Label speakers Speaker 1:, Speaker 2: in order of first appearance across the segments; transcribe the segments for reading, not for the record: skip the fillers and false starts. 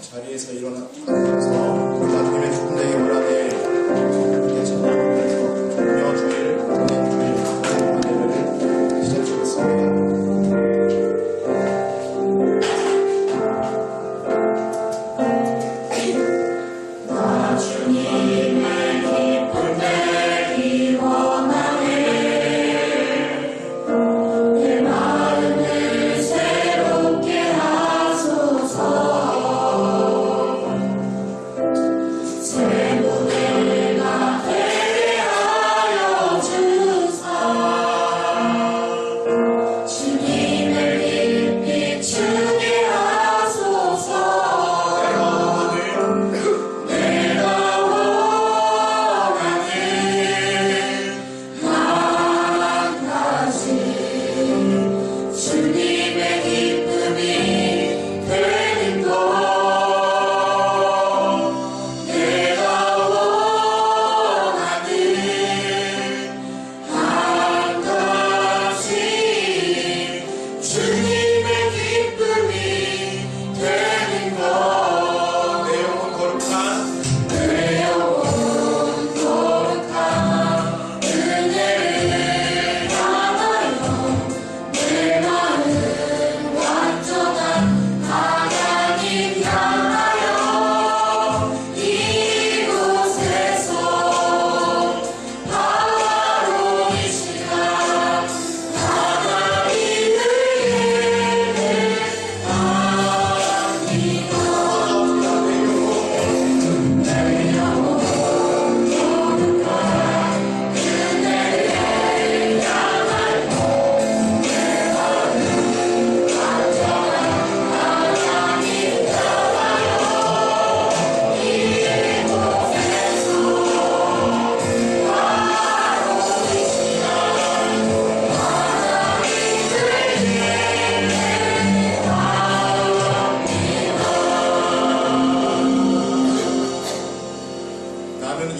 Speaker 1: 자리에서 일어나서 하나님의 죽은 자에게 원하네 함께 찬양하면서 금요주일, 오늘주일 하나님 예배를 시작하겠습니다.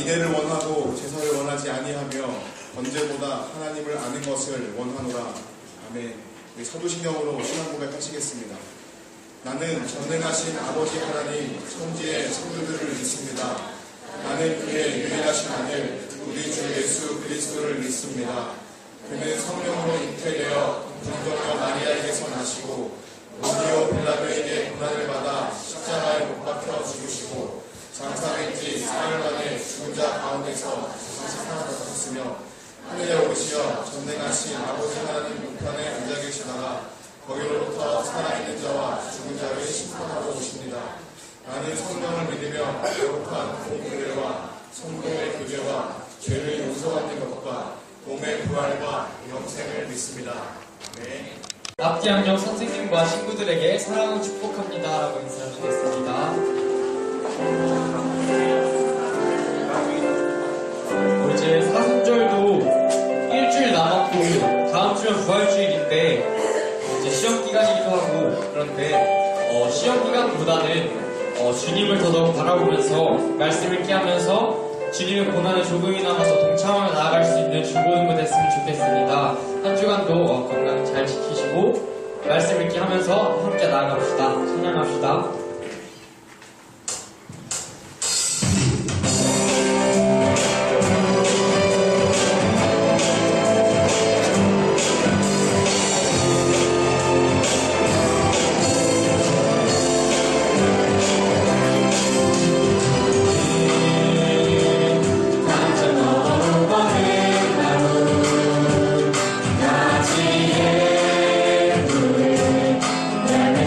Speaker 1: 이대를 원하고 제사를 원하지 아니하며 번제보다 하나님을 아는 것을 원하노라. 아멘. 사도신경으로 신앙 고백하시겠습니다. 나는 전능하신 아버지 하나님 천지의 성도들을 믿습니다. 나는 그의 유일하신 아들 우리 주 예수 그리스도를 믿습니다. 그는 성령으로 잉태되어 동정녀 마리아에게서 나시고 본디오 빌라도에게 고난을 받아 십자가에 못 박혀 죽으시고 장사된 지 사흘 만에 죽은 자 가운데서 다시 살아나셨으며 하늘에 오르시어 전능하신 아버지 하나님 우편에 앉아 계시다가 거기로부터 살아있는 자와 죽은 자를 심판하러 오십니다. 나는 성령을 믿으며 거룩한 공교회와 성도의 교제와 죄를 용서받는 것과 몸의 부활과 영생을 믿습니다. 네.
Speaker 2: 앞뒤 안녕 선생님과 친구들에게 사랑을 축복합니다 라고 인사드리겠습니다. 이제 사순절도 일주일 남았고 다음 주면 부활주일인데 이제 시험 기간이기도 하고 그런데 시험 기간보다는 주님을 더더욱 바라보면서 말씀 읽기 하면서 주님의 고난에 조금이나마서 동참하며 나아갈 수 있는 중고등부 됐으면 좋겠습니다. 한 주간도 건강 잘 지키시고 말씀 읽기 하면서 함께 나아갑시다. 찬양합시다.
Speaker 3: 내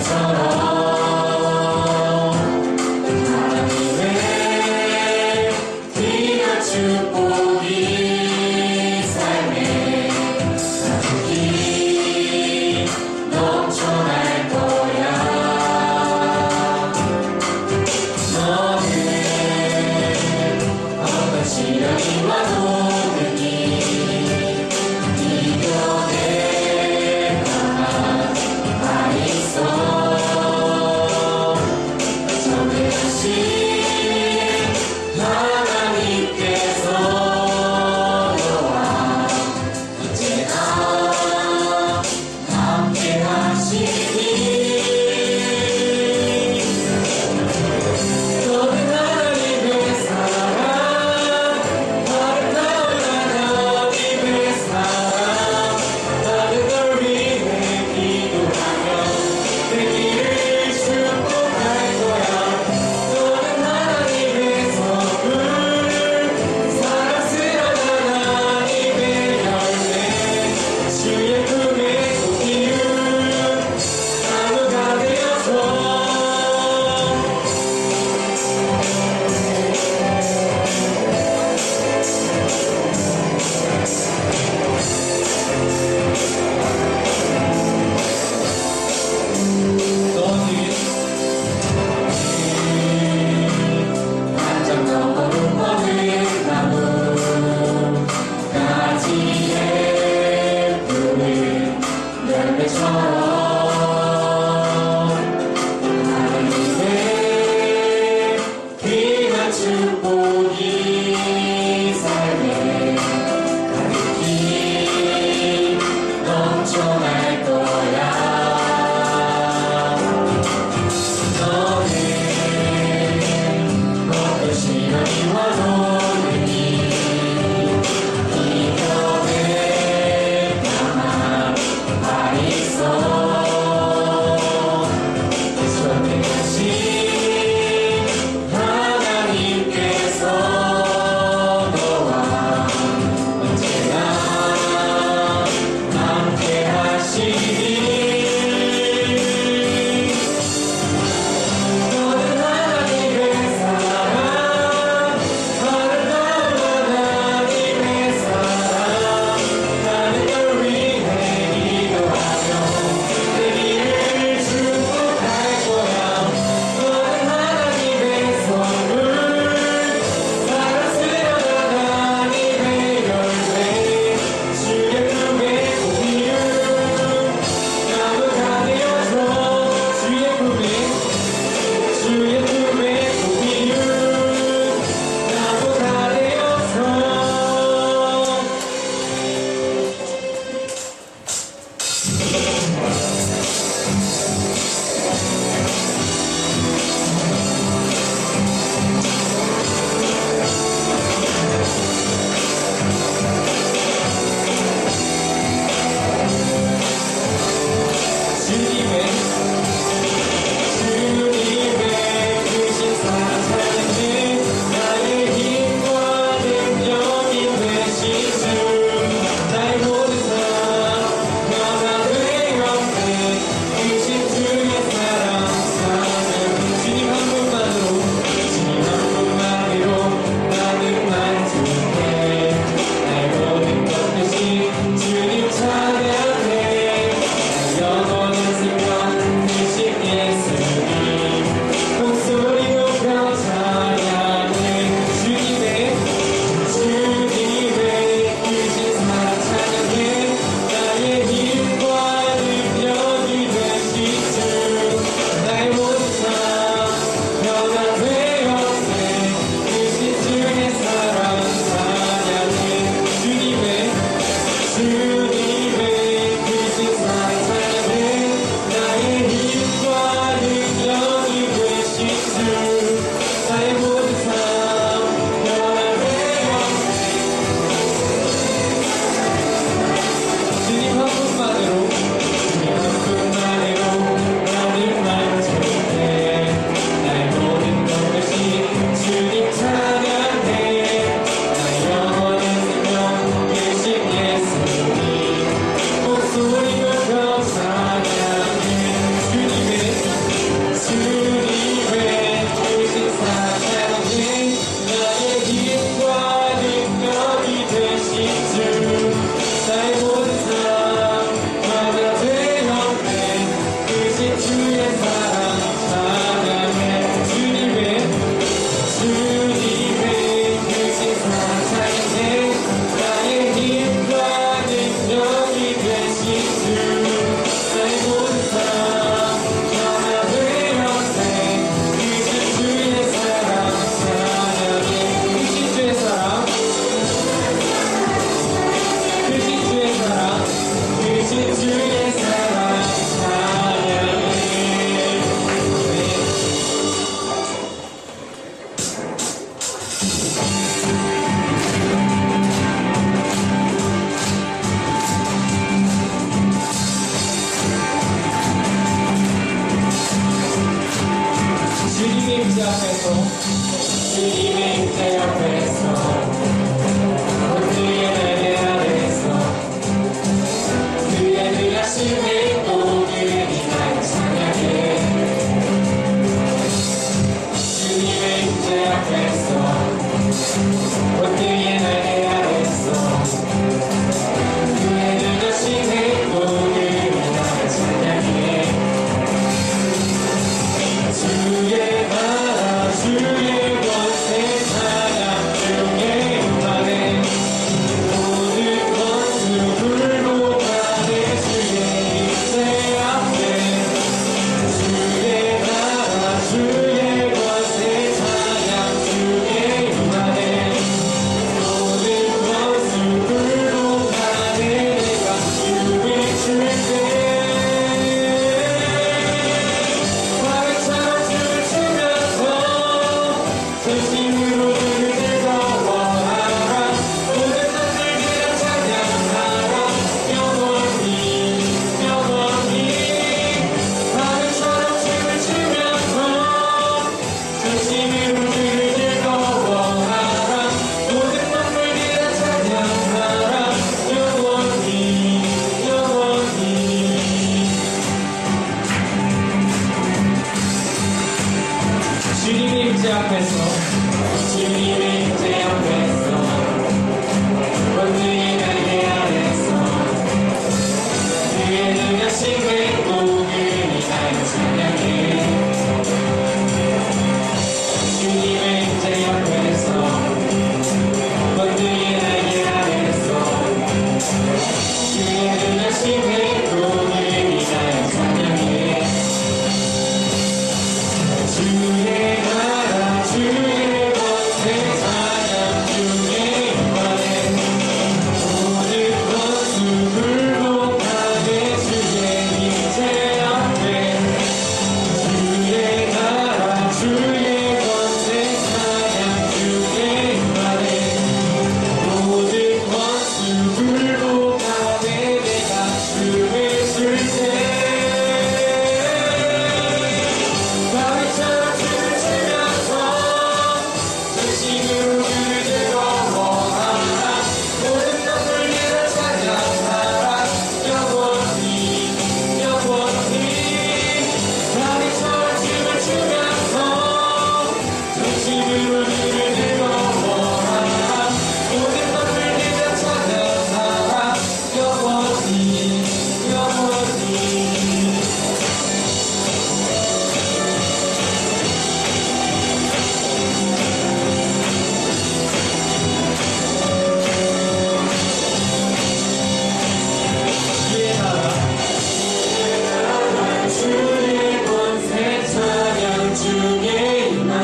Speaker 3: 주의 권세 찬양 중에 임하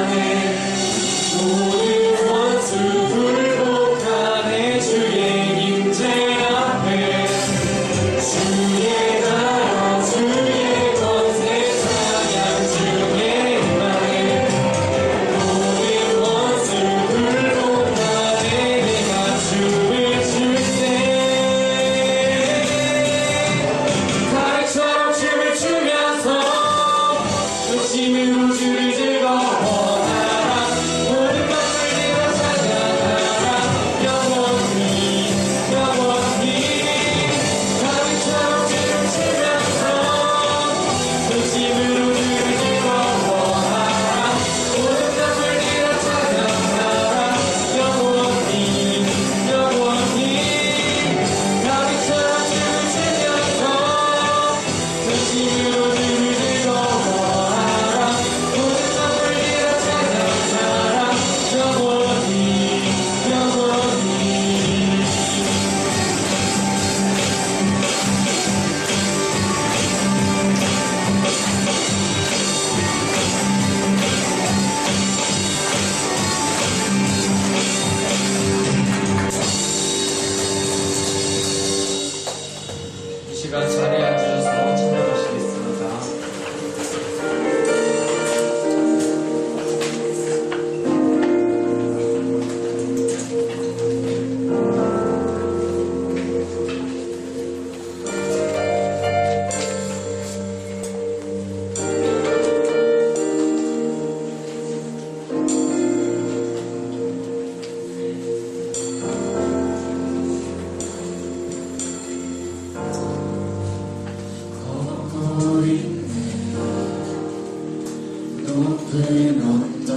Speaker 3: 어떤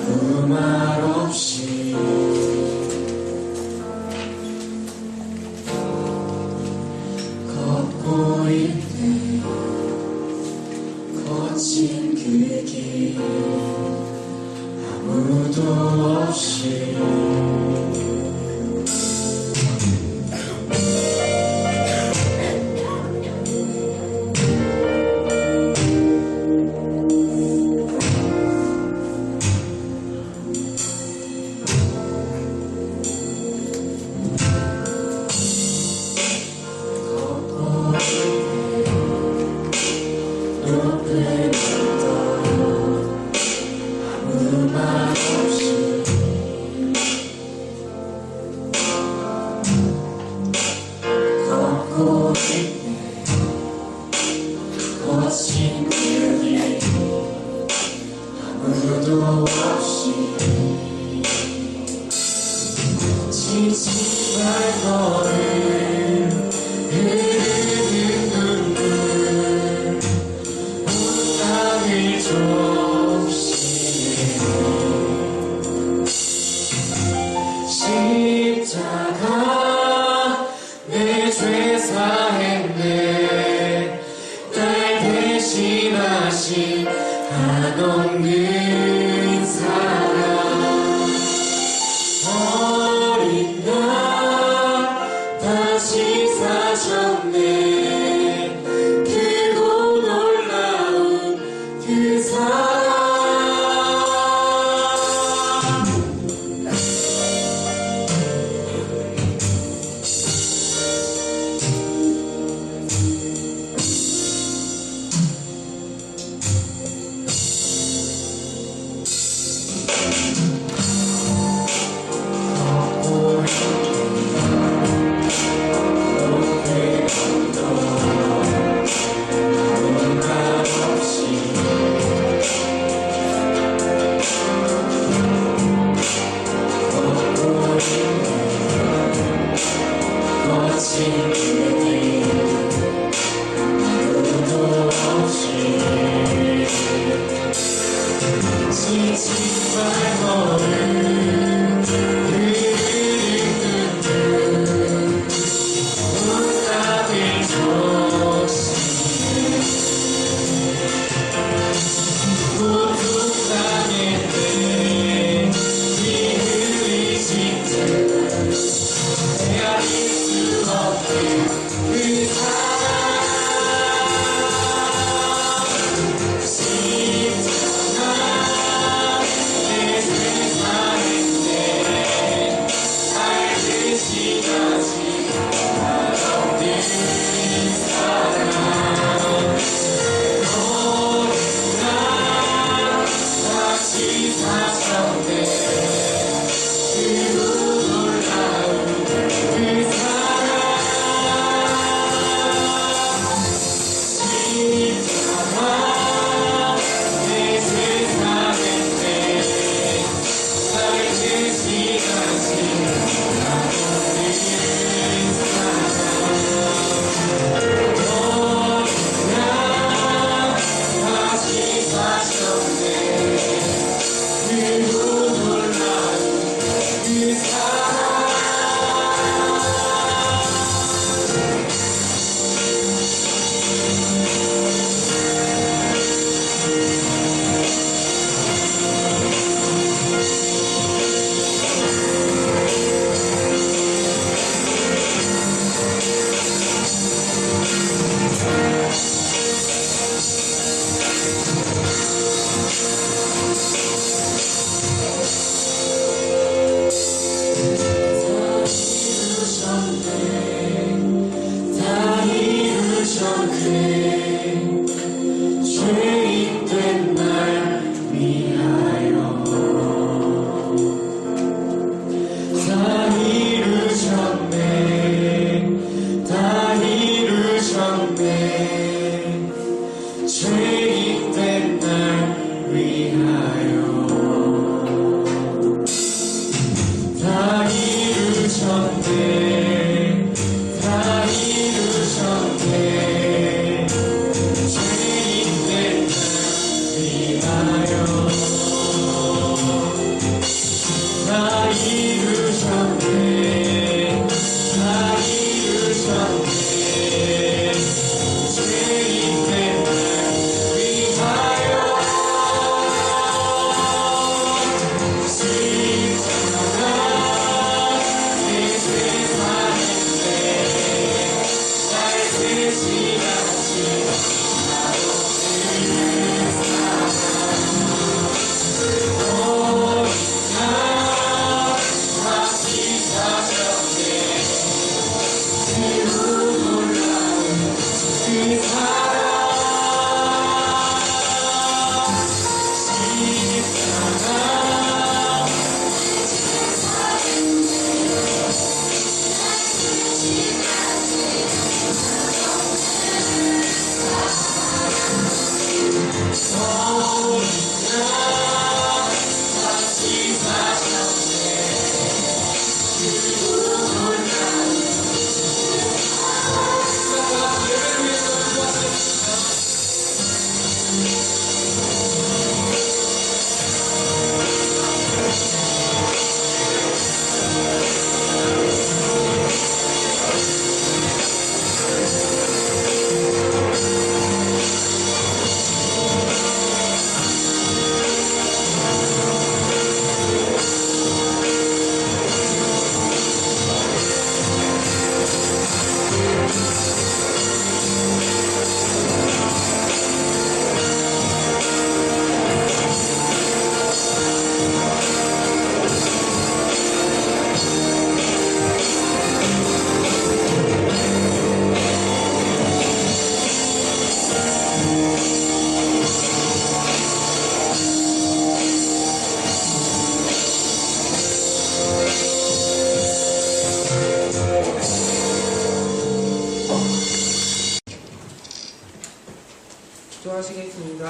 Speaker 3: 아무 말 없이 걷고 있네. 거친 그 길 아무도 없이 높은 언덕 아무 말 없이 걷고 있네. 거친 그 길 아무도 없이 지친 발걸음 흐르는 눈물 온 땅을 적시네. 십자가 내 죄 사했네. 날 대신하신 한없는 사랑 어린 나 다시 사셨네. 크고 놀라운 그 사랑 걷고 높은 언덕 아무 말 없이 걷고 있네. 거친 그 길 아무도 없이 지친 발걸음 흐르는 눈물 온 땅을 적시네. 고통당했네. 피 흘리신 듯 헤아릴 수 없는 그 사랑 십자가 내 죄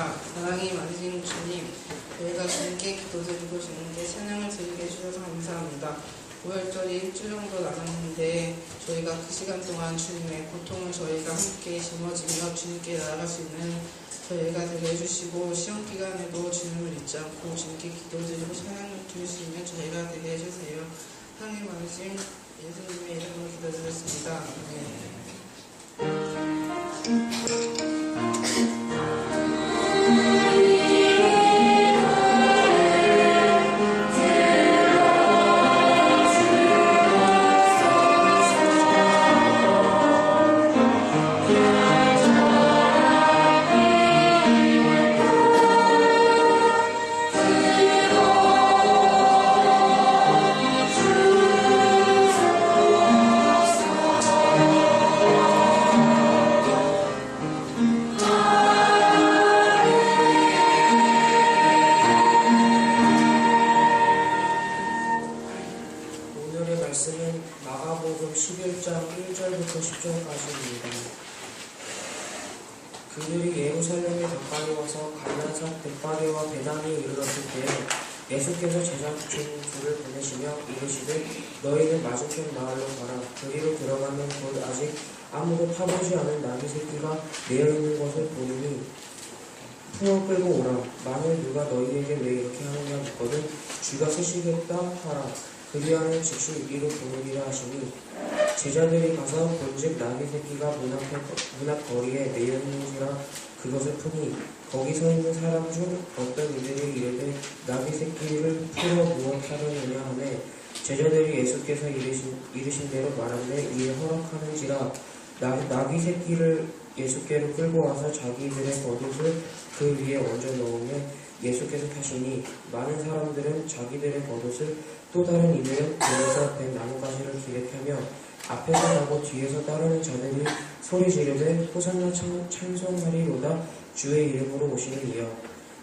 Speaker 4: 드리겠습니다. 사랑이 많으신 주님, 저희가 주님께 기도드리고 주님께 찬양을 드리게 해주셔서 감사합니다. 5월절이 일주일 정도 남았는데 저희가 그 시간 동안 주님의 고통을 저희가 함께 짊어지며 주님께 나아갈 수 있는 저희가 되게 해주시고, 시험 기간에도 주님을 잊지 않고 주님께 기도드리고 찬양을 드릴 수 있는 저희가 되게 해주세요. 사랑이 많으신 예수님의 이름으로 기도드렸습니다.
Speaker 5: 오늘의 말씀은 마가복음 11장 1절부터 10절까지입니다. 그들이 예루살렘에 가까이 와서 갈라삭 벳바게와 베다니에 이르렀을 때에 예수께서 제자 중 둘을 보내시며 이르시되 너희는 맞은편 마을로 가라. 그리로 들어가면 곧 아직 아무도 타보지 않은 나귀 새끼가 매여 있는 것을 보리니 풀어 끌고 오라. 만일 누가 너희에게 왜 이렇게 하느냐 묻거든 쥐가 쓰시겠다 하라. 그리하면 즉시 이리로 보내리라 하시니 제자들이 가서 본즉 나귀 새끼가 문 앞 거리에 매여 있는지라 그것을 푸니 거기 서 있는 사람 중 어떤 이들이 이르되 나귀 새끼를 풀어 무엇하려느냐 하매 제자들이 예수께서 이르신 대로 말하되 이에 허락하는지라. 나귀 새끼를 예수께로 끌고 와서 자기들의 겉옷을 그 위에 얹어 넣으며 예수께서 타시니 많은 사람들은 자기들의 겉옷을 또 다른 이들은 뒤에서 벤 나뭇가지를 길에 펴며 앞에서 가고 뒤에서 따르는 자들이 소리 지르되 호산나 찬송하리로다. 주의 이름으로 오시는 이여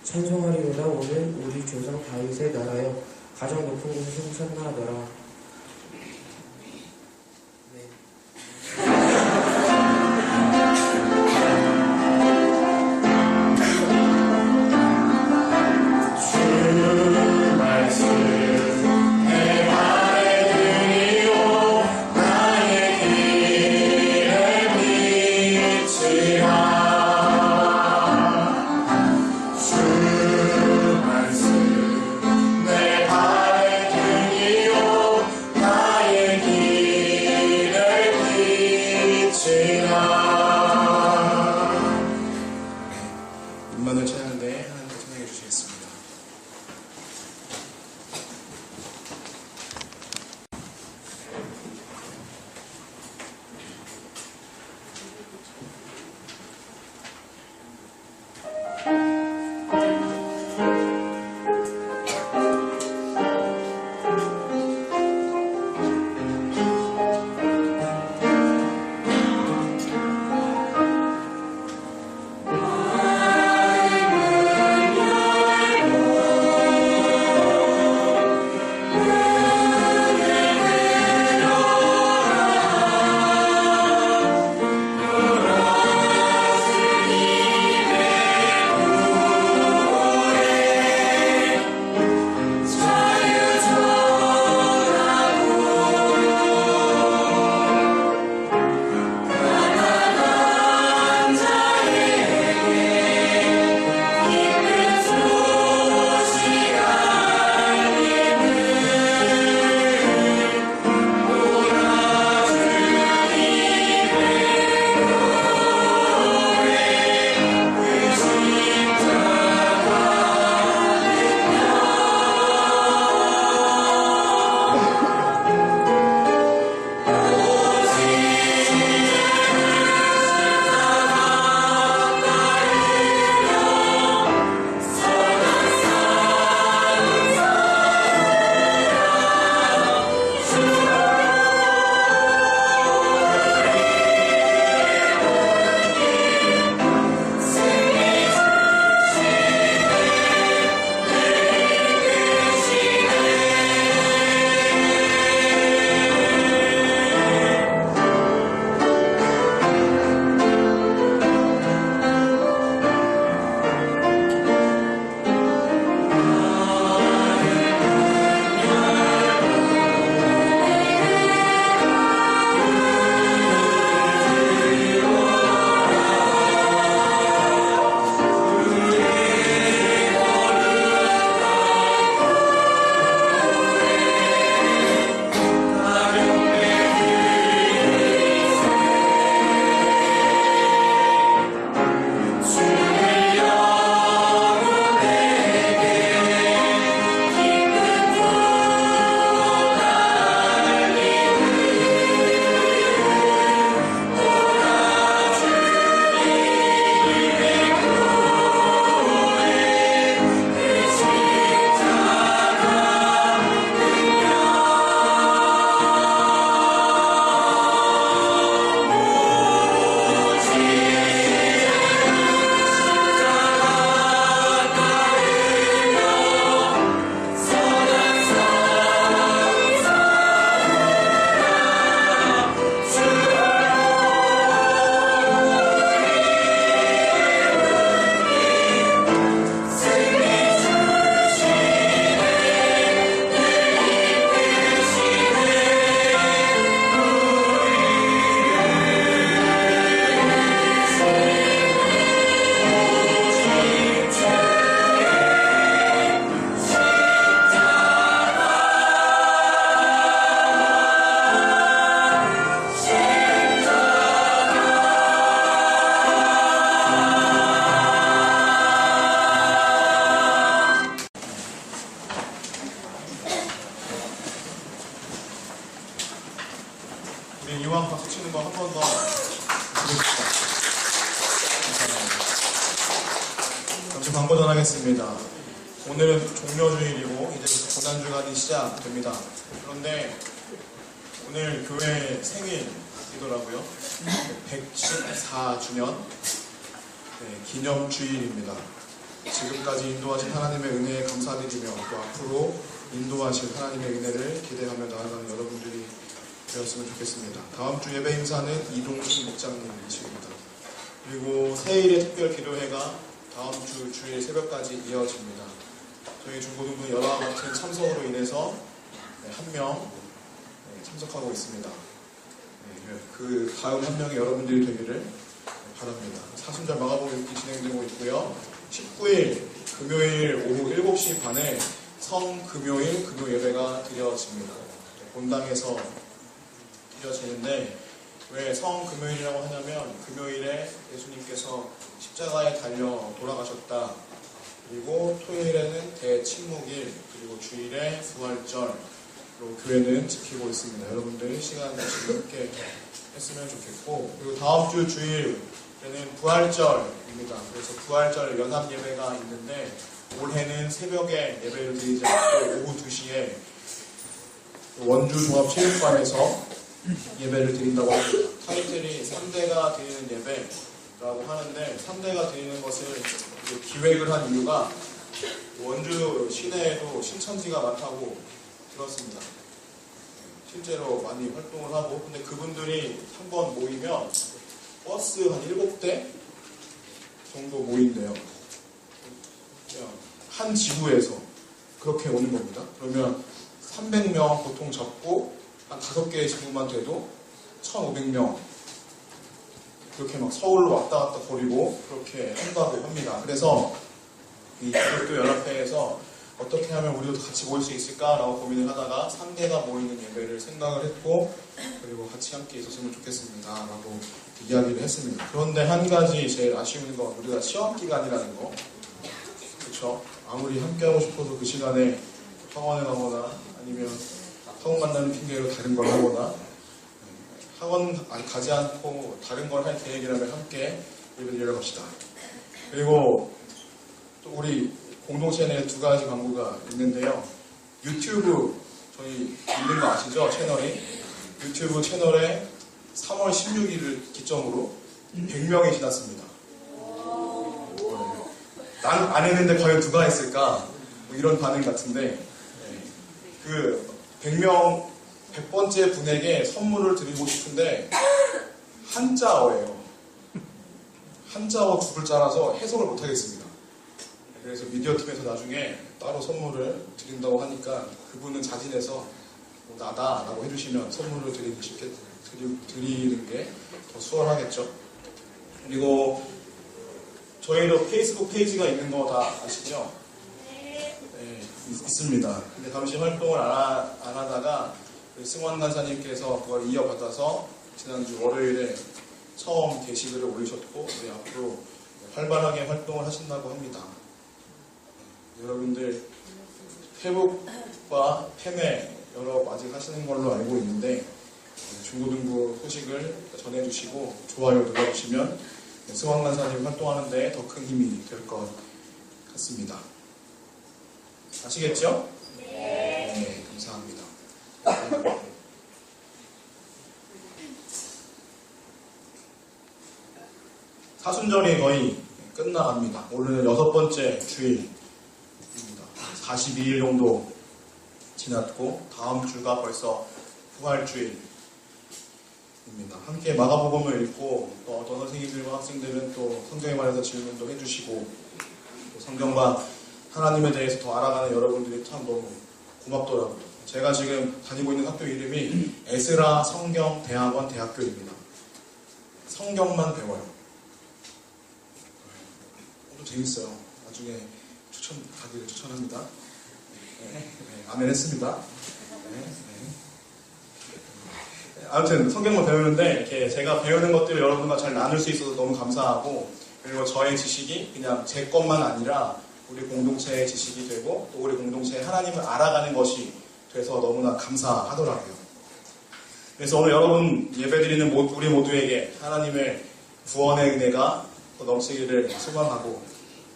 Speaker 5: 찬송하리로다. 오늘 우리 조상 다윗의 나라여 가장 높은 곳에서 호산나 하더라.
Speaker 3: 내 발에 등이요
Speaker 1: 인도하겠습니다. 오늘은 종료주일이고 이제 고난주간이 시작됩니다. 그런데 오늘 교회 생일이더라고요. 114주년 기념주일입니다. 지금까지 인도하신 하나님의 은혜에 감사드리며 또 앞으로 인도하실 하나님의 은혜를 기대하며 나아가는 여러분들이 되었으면 좋겠습니다. 다음 주 예배 인사는 이동순 목장님이십니다. 그리고 새해일의 특별 기도회가 다음 주 주일 새벽까지 이어집니다. 저희 중고등부 여러 같은 참석으로 인해서 한 명 참석하고 있습니다. 그 다음 한 명이 여러분들이 되기를 바랍니다. 사순절 마가복음 읽기 진행되고 있고요. 19일 금요일 오후 7시 반에 성금요일 금요 예배가 드려집니다. 본당에서 드려지는데 왜 성금요일이라고 하냐면 금요일에 예수님께서 십자가에 달려 돌아가셨다. 그리고 토요일에는 대침묵일, 그리고 주일에 부활절로 교회는 지키고 있습니다. 여러분들 시간 내시고 함께 했으면 좋겠고, 그리고 다음 주 주일에는 부활절입니다. 그래서 부활절 연합 예배가 있는데 올해는 새벽에 예배를 드리지 않고 오후 2시에 원주 종합체육관에서 예배를 드린다고 합니다. 타이틀이 3대가 드리는 예배라고 하는데 3대가 드리는 것을 기획을 한 이유가 원주 시내에도 신천지가 많다고 들었습니다. 실제로 많이 활동을 하고, 근데 그분들이 한번 모이면 버스 한 7대 정도 모인대요. 한 지구에서 그렇게 오는 겁니다. 그러면 300명 보통 잡고 한 5개의 지구만 돼도 1,500명 그렇게 막 서울로 왔다 갔다 거리고 그렇게 한다고 합니다. 그래서 이 기독교 연합회에서 어떻게 하면 우리도 같이 모일 수 있을까라고 고민을 하다가 3대가 모이는 예배를 생각을 했고, 그리고 같이 함께 있었으면 좋겠습니다 라고 이야기를 했습니다. 그런데 한 가지 제일 아쉬운 건 우리가 시험 기간이라는 거, 그렇죠? 아무리 함께 하고 싶어도 그 시간에 학원에 가거나 아니면 학원 간다는 핑계로 다른 걸 하거나 학원 가지 않고 다른 걸 할 계획이라면 함께 예배를 이어갑시다. 그리고 또 우리 공동체 내에 2가지 광고가 있는데요. 유튜브 저희 있는 거 아시죠? 채널이. 유튜브 채널에 3월 16일을 기점으로 100명이 지났습니다. 난 안 했는데 과연 누가 했을까? 뭐 이런 반응 같은데, 그 100명 100번째 분에게 선물을 드리고 싶은데 한자어예요. 한자어 2글자라서 해석을 못하겠습니다. 그래서 미디어팀에서 나중에 따로 선물을 드린다고 하니까 그분은 자진해서 뭐 나다라고 해주시면 선물을 드리는 게 더 수월하겠죠. 그리고 저희도 페이스북 페이지가 있는 거 다 아시죠? 네, 있습니다. 근데 잠시 활동을 안 하다가 승환 간사님께서 그걸 이어받아서 지난주 월요일에 처음 게시글을 올리셨고 앞으로 활발하게 활동을 하신다고 합니다. 여러분들 회복과 팸에 여러 아직 하시는 걸로 알고 있는데 중고등부 소식을 전해주시고 좋아요 눌러주시면 승환 간사님 활동하는데 더 큰 힘이 될 것 같습니다. 아시겠죠? 네, 감사합니다. 사순절이 거의 끝나갑니다. 오늘은 6번째 주일입니다. 42일 정도 지났고 다음 주가 벌써 부활주일입니다. 함께 마가복음을 읽고 또 어떤 선생님들과 학생들은 또 성경에 관해서 질문도 해주시고 또 성경과 하나님에 대해서 더 알아가는 여러분들이 참 너무 고맙더라고요. 제가 지금 다니고 있는 학교 이름이 에스라 성경대학원 대학교입니다. 성경만 배워요. 재밌어요. 나중에 가기를 추천합니다. 아멘 했습니다. 아무튼 성경만 배우는데 이렇게 제가 배우는 것들을 여러분과 잘 나눌 수 있어서 너무 감사하고, 그리고 저의 지식이 그냥 제 것만 아니라 우리 공동체의 지식이 되고 또 우리 공동체의 하나님을 알아가는 것이 돼서 너무나 감사하더라고요. 그래서 오늘 여러분 예배드리는 우리 모두에게 하나님의 구원의 은혜가 또 넘치기를 소망하고,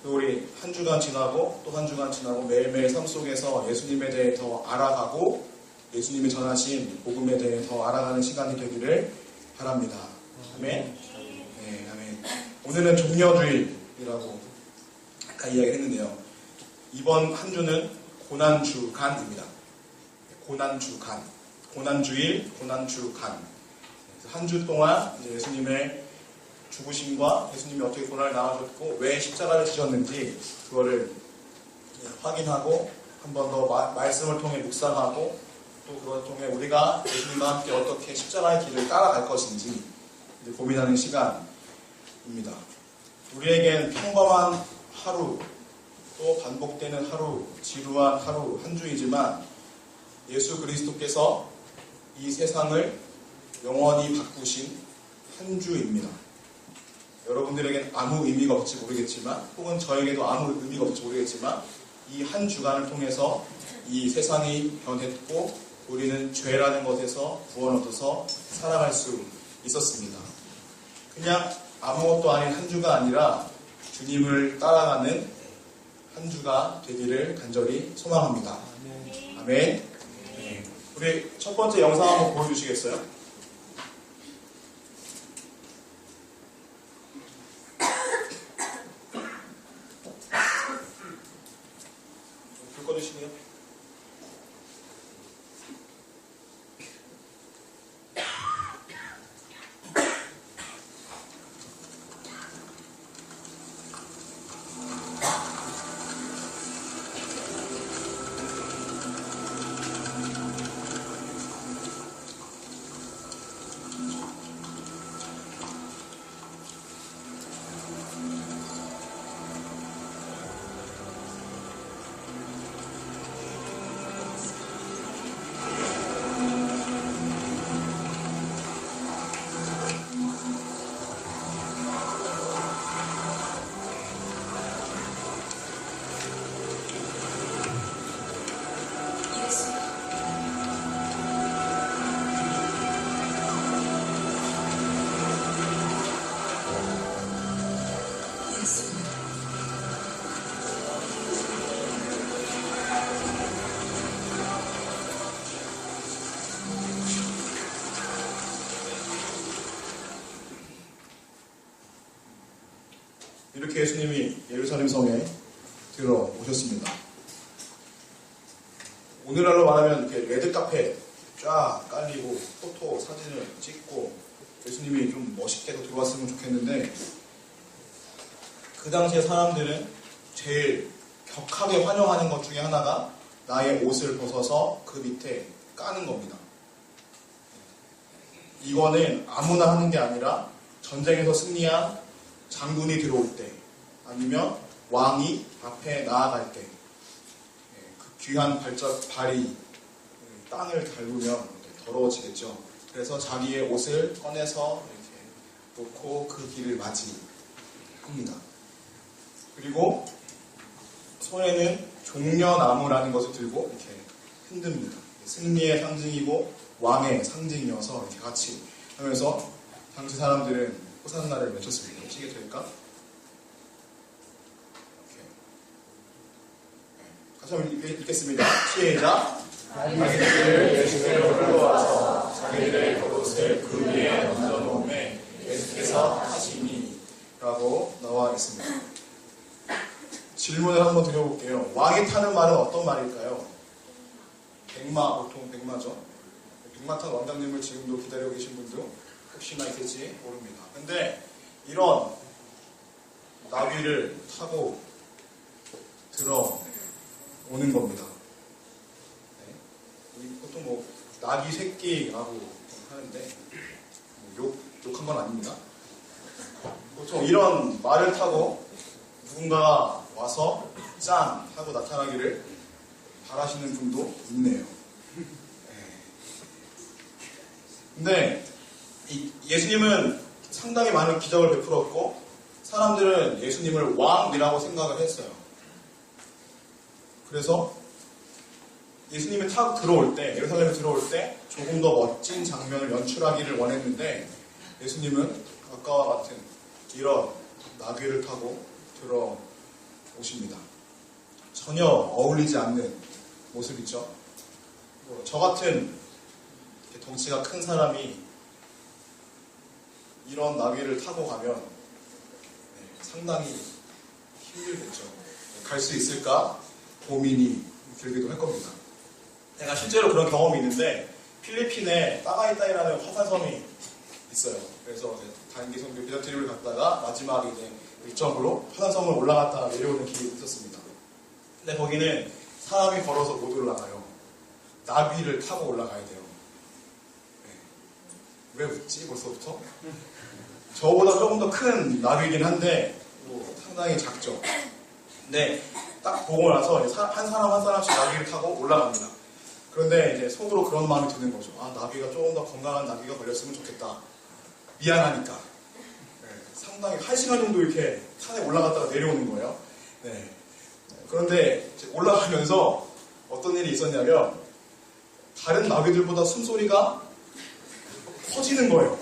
Speaker 1: 우리 한 주간 지나고 또 한 주간 지나고 매일매일 삶 속에서 예수님에 대해 더 알아가고 예수님이 전하신 복음에 대해 더 알아가는 시간이 되기를 바랍니다. 아멘. 네, 아멘. 오늘은 종려주일이라고 아까 이야기했는데요. 이번 한 주는 고난주간입니다. 고난주간, 고난주일, 고난주간. 한 주 동안 이제 예수님의 죽으심과 예수님이 어떻게 고난을 당하셨고 왜 십자가를 지셨는지 그거를 확인하고 한 번 더 말씀을 통해 묵상하고 또 그걸 통해 우리가 예수님과 함께 어떻게 십자가의 길을 따라갈 것인지 이제 고민하는 시간입니다. 우리에겐 평범한 하루 또 반복되는 하루, 지루한 하루, 한 주이지만 예수 그리스도께서 이 세상을 영원히 바꾸신 한 주입니다. 여러분들에겐 아무 의미가 없을지 모르겠지만 혹은 저에게도 아무 의미가 없을지 모르겠지만 이 한 주간을 통해서 이 세상이 변했고 우리는 죄라는 것에서 구원 얻어서 살아갈 수 있었습니다. 그냥 아무것도 아닌 한 주가 아니라 주님을 따라가는 한 주가 되기를 간절히 소망합니다. 아멘. 네. 우리 첫 번째 영상 한번 보여주시겠어요? 불 꺼주시고요. 이렇게 예수님이 예루살렘 성에 들어오셨습니다. 오늘날로 말하면 이렇게 레드카펫 쫙 깔리고 포토 사진을 찍고 예수님이 좀 멋있게도 들어왔으면 좋겠는데 그 당시에 사람들은 제일 격하게 환영하는 것 중에 하나가 나의 옷을 벗어서 그 밑에 까는 겁니다. 이거는 아무나 하는 게 아니라 전쟁에서 승리한 장군이 들어올 때 아니면 왕이 앞에 나아갈 때 그 귀한 발이 땅을 밟으면 더러워지겠죠. 그래서 자기의 옷을 꺼내서 이렇게 놓고 그 길을 맞이합니다. 그리고 손에는 종려나무라는 것을 들고 이렇게 흔듭니다. 승리의 상징이고 왕의 상징이어서 이렇게 같이 하면서 당시 사람들은 호산나를 외쳤습니다. 시계 될까? 같이 한번 읽겠습니다. 시작. 자기들을 예수께로 불러와서 자기들의 겉옷을 그 위에 얹어놓음에 예수께서 하시니 라고 나와 있습니다. 질문을 한번 드려볼게요. 왕이 타는 말은 어떤 말일까요? 백마, 보통 백마죠. 백마 탄 왕장님을 지금도 기다리고 계신 분도 혹시나 있을지 모릅니다. 근데 이런 나귀를 타고 들어오는 겁니다. 네. 보통 뭐 나귀 새끼라고 하는데 욕한 건 아닙니다. 보통 이런 말을 타고 누군가가 와서 짠 하고 나타나기를 바라시는 분도 있네요. 근데 예수님은 상당히 많은 기적을 베풀었고 사람들은 예수님을 왕이라고 생각을 했어요. 그래서 예수님이 타고 들어올 때, 예루살렘에 들어올 때 조금 더 멋진 장면을 연출하기를 원했는데 예수님은 아까와 같은 이런 나귀를 타고 오십니다. 전혀 어울리지 않는 모습이죠. 저 같은 이렇게 덩치가 큰 사람이 이런 나귀를 타고 가면 상당히 힘들겠죠. 갈 수 있을까 고민이 들기도 할 겁니다. 제가 실제로 그런 경험이 있는데 필리핀에 따가이따이라는 화산섬이 있어요. 그래서 단기 선교 비자 트립을 갔다가 마지막에 이제 일정으로 화산섬을 올라갔다가 내려오는 길이 있었습니다. 근데 거기는 사람이 걸어서 못 올라가요. 나귀를 타고 올라가야 돼요. 왜 웃지 벌써부터? 저보다 조금 더 큰 나귀이긴 한데 상당히 작죠. 근데 딱 보고 나서 한 사람 한 사람씩 나귀를 타고 올라갑니다. 그런데 이제 속으로 그런 마음이 드는 거죠. 아, 나귀가 조금 더 건강한 나귀가 걸렸으면 좋겠다. 미안하니까. 상당히 1시간 정도 이렇게 산에 올라갔다가 내려오는 거예요. 그런데 이제 올라가면서 어떤 일이 있었냐면 다른 나귀들보다 숨소리가 커지는 거예요.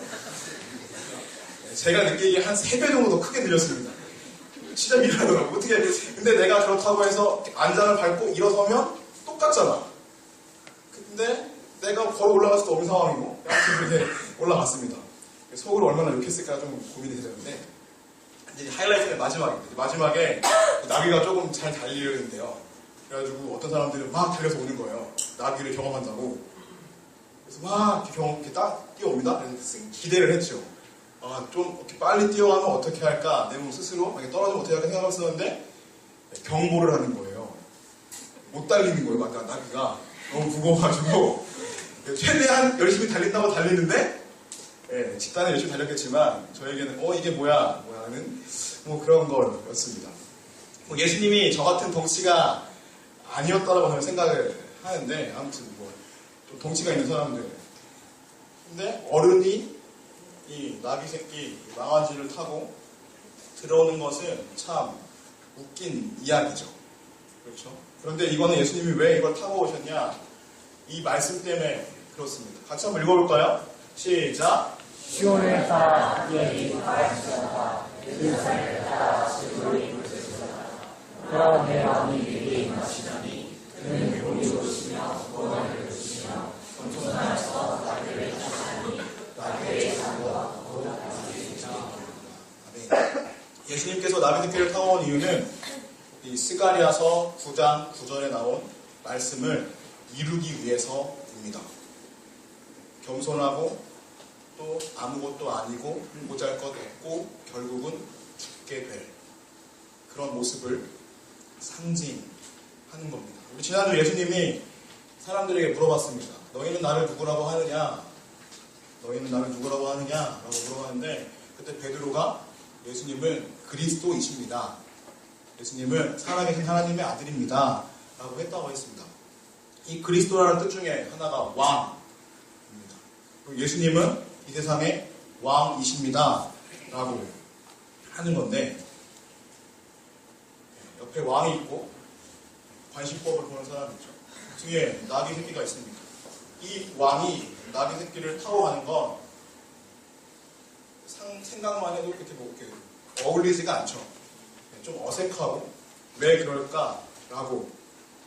Speaker 1: 제가 느끼기에 한 3배 정도 더 크게 들렸습니다. 진짜 미안하더라고. 어떻게, 근데 내가 그렇다고 해서 안장을 밟고 일어서면 똑같잖아. 근데 내가 걸어 올라갈 수도 없는 상황이고, 아무튼 그렇게 올라갔습니다. 속으로 얼마나 욕했을까 좀 고민이 되는데, 이제 하이라이트는 마지막입니다. 마지막에 나귀가 조금 잘 달리는데요. 그래가지고 어떤 사람들은 막 달려서 오는 거예요. 나귀를 경험한다고. 그래서 막 이렇게 딱 뛰어옵니다. 그래서 기대를 했죠. 아, 좀 이렇게 빨리 뛰어가면 어떻게 할까? 내 몸 스스로 만약에 떨어지면 어떻게 할까 생각을 했었는데 경보를 하는 거예요. 못 달리는 거예요. 막 나귀가 너무 무거워가지고 최대한 열심히 달린다고 달리는데 집단은 열심히 달렸겠지만 저에게는 이게 뭐야 하는 뭐 그런 거였습니다. 예수님이 저 같은 덩치가 아니었다라고 저는 생각을 하는데 아무튼 좀 덩치가 있는 사람들 근데 어른이 이 나귀 새끼 망아지를 타고 들어오는 것은 참 웃긴 이야기죠. 그렇죠? 그런데 이거는 예수님이 왜 이걸 타고 오셨냐? 이 말씀 때문에 그렇습니다. 같이 한번 읽어볼까요? 시작!
Speaker 3: 시온에서 그의 가르치셨다. 예루살렘에 따라 지도를 이루셨다. 그런 내 마음이 내게 임하시더니 그는 우리 오시며 구원을 주시며 겸손하여서 나귀를 타시니 나귀의 장과
Speaker 1: 예수님께서 나귀 새끼를 타고 온 이유는 이 스가랴서 9장 9절에 나온 말씀을 이루기 위해서입니다. 겸손하고 또 아무것도 아니고 보잘것없고 결국은 죽게 될 그런 모습을 상징하는 겁니다. 우리 지난주 예수님이 사람들에게 물어봤습니다. 너희는 나를 누구라고 하느냐? 너희는 나를 누구라고 하느냐? 라고 물어봤는데 그때 베드로가 예수님을 그리스도이십니다. 예수님을 살아계신 하나님의 아들입니다. 라고 했다고 했습니다. 이 그리스도라는 뜻 중에 하나가 왕입니다. 예수님은 이 세상의 왕이십니다. 라고 하는 건데 옆에 왕이 있고 관심법을 보는 사람이 있죠. 뒤에 나귀 새끼가 있습니다. 이 왕이 나귀 새끼를 타고 가는 건 생각만 해도 이렇게 어울리지가 않죠. 좀 어색하고 왜 그럴까라고